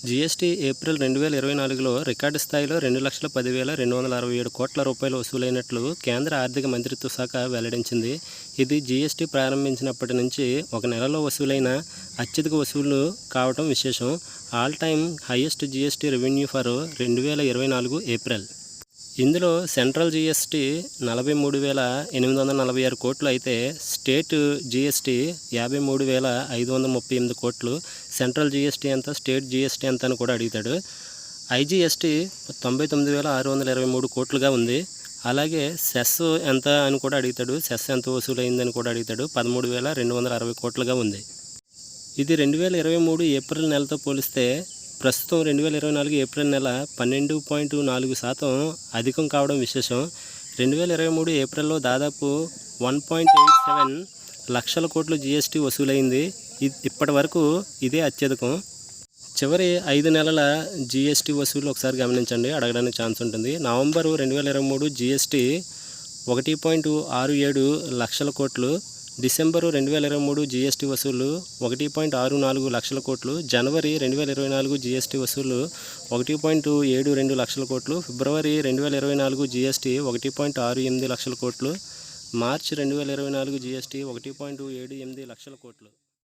GST April 2024లో record స్థాయిలో 2,10,267 కోట్ల రూపాయలు వసూలైనట్లు కేంద్ర ఆర్థిక మంత్రిత్వ శాఖ వెల్లడించింది. ఇది జీఎస్టీ ప్రారంభించినప్పటి నుంచి ఒక నెలలో వసూలైన అత్యధిక వసూళ్లు కావడం విశేషం. All time highest GST revenue for 2024 April. ఇందులో సెంట్రల్ జీఎస్టీ 43,846 కోట్లు అయితే స్టేట్ జీఎస్టీ 53,538 కోట్లు. సెంట్రల్ జీఎస్టీ ఎంత, స్టేట్ జీఎస్టీ ఎంత అని కూడా అడుగుతాడు. ఐజీఎస్టీ 99,623 కోట్లుగా ఉంది. అలాగే సెస్ ఎంత అని కూడా అడుగుతాడు. సెస్ ఎంత వసూలైందని కూడా అడుగుతాడు. 13,260 కోట్లుగా ఉంది. ఇది 2023 ఏప్రిల్ నెలతో పోలిస్తే ప్రస్తుతం 2024 ఏప్రిల్ నెల 12.4% అధికం కావడం విశేషం. 2023 ఏప్రిల్లో దాదాపు 1.87 లక్షల కోట్లు జీఎస్టీ వసూలైంది. ఇప్పటి వరకు ఇదే అత్యధికం. చివరి 5 నెలల జీఎస్టీ వసూలు ఒకసారి గమనించండి, అడగడానికి ఛాన్స్ ఉంటుంది. నవంబరు 2023 జీఎస్టీ 1.67 లక్షల కోట్లు. డిసెంబరు 2023 జీఎస్టీ వసూలు 1.64 లక్షల కోట్లు. జనవరి 2024 జీఎస్టీ వసూలు 1.72 లక్షల కోట్లు. ఫిబ్రవరి 2024 జీఎస్టీ 1.68 లక్షల కోట్లు. మార్చి 2024 జీఎస్టీ 1.78 లక్షల కోట్లు.